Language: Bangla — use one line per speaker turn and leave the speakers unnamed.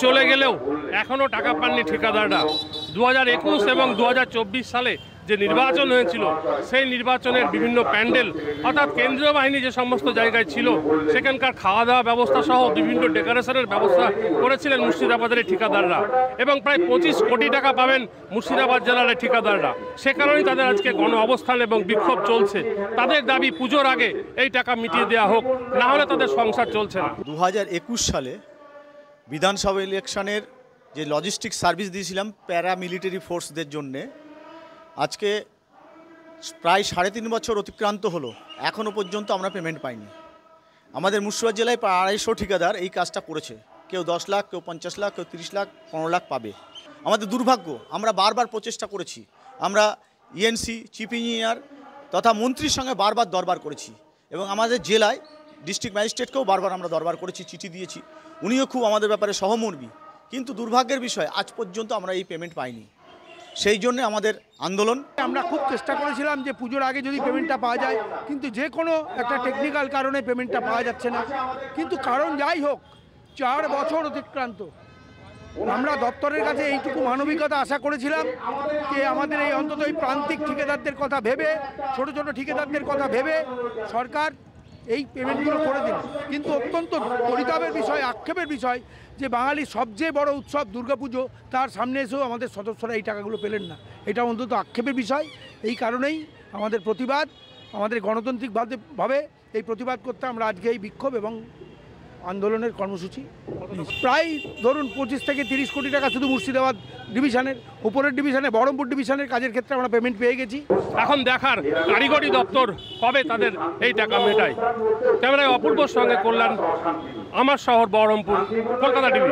চলে গেলেও এখনও টাকা পাননি ঠিকাদাররা। 2021 এবং 2024 সালে যে নির্বাচন হয়েছিল সেই নির্বাচনের বিভিন্ন প্যান্ডেল অর্থাৎ কেন্দ্রীয় বাহিনী যে সমস্ত জায়গায় ছিল সেখানকার খাওয়া দাওয়া ব্যবস্থা সহ বিভিন্ন ডেকোরেশনের ব্যবস্থা করেছিলেন মুর্শিদাবাদের ঠিকাদাররা, এবং প্রায় 25 কোটি টাকা পাবেন মুর্শিদাবাদ জেলার ঠিকাদাররা। সে কারণেই তাদের আজকে গণ অবস্থান এবং বিক্ষোভ চলছে। তাদের দাবি পুজোর আগে এই টাকা মিটিয়ে দেওয়া হোক, না হলে তাদের সংসার চলছে না।
2021 সালে বিধানসভা ইলেকশনের যে লজিস্টিক সার্ভিস দিয়েছিলাম প্যারামিলিটারি ফোর্সদের জন্যে, আজকে প্রায় 3.5 বছর অতিক্রান্ত হলো, এখনও পর্যন্ত আমরা পেমেন্ট পাইনি। আমাদের মুর্শিদাবাদ জেলায় প্রায় 250 ঠিকাদার এই কাজটা করেছে। কেউ 10 লাখ, কেউ 50 লাখ, কেউ 30 লাখ, 15 লাখ পাবে। আমাদের দুর্ভাগ্য, আমরা বারবার প্রচেষ্টা করেছি। আমরা ইএনসি, চিফ ইঞ্জিনিয়ার তথা মন্ত্রীর সঙ্গে বারবার দরবার করেছি, এবং আমাদের জেলায় ডিস্ট্রিক্ট ম্যাজিস্ট্রেটকেও বারবার আমরা দরবার করেছি, চিঠি দিয়েছি। উনিও খুব আমাদের ব্যাপারে সহমর্মী, কিন্তু দুর্ভাগ্যের বিষয় আজ পর্যন্ত আমরা এই পেমেন্ট পাইনি। সেই জন্য আমাদের আন্দোলন।
আমরা খুব চেষ্টা করেছিলাম যে পুজোর আগে যদি পেমেন্টটা পাওয়া যায়, কিন্তু যে কোনো একটা টেকনিক্যাল কারণে পেমেন্টটা পাওয়া যাচ্ছে না। কিন্তু কারণ যাই হোক, 4 বছর অতিক্রান্ত। আমরা দপ্তরের কাছে এইটুকু মানবিকতা আশা করেছিলাম যে আমাদের এই অন্তত এই প্রান্তিক ঠিকাদারদের কথা ভেবে, ছোট ছোট ঠিকাদারদের কথা ভেবে সরকার এই পেমেন্টগুলো করে দিন। কিন্তু অত্যন্ত পরিতাপের বিষয়, আক্ষেপের বিষয় যে বাঙালির সবচেয়ে বড় উৎসব দুর্গাপুজো, তার সামনে এসেও আমাদের সদস্যরা এই টাকাগুলো পেলেন না। এটা অন্তত আক্ষেপের বিষয়। এই কারণেই আমাদের প্রতিবাদ, আমাদের গণতান্ত্রিকভাবে এই প্রতিবাদ করতে আমরা আজকে এই বিক্ষোভ এবং আন্দোলনের কর্মসূচি। প্রায় ধরুন 25 থেকে 30 কোটি টাকা শুধু মুর্শিদাবাদ ডিভিশনের, উপরের ডিভিশনে বহরমপুর ডিভিশনের কাজের ক্ষেত্রে আমরা পেমেন্ট পেয়ে গেছি।
এখন দেখার কারিগরি দপ্তর কবে তাদের এই টাকা মেটায়। ক্যামেরায় অপূর্বর সঙ্গে কল্যাণ, আমার শহর বহরমপুর, কলকাতা টিভি।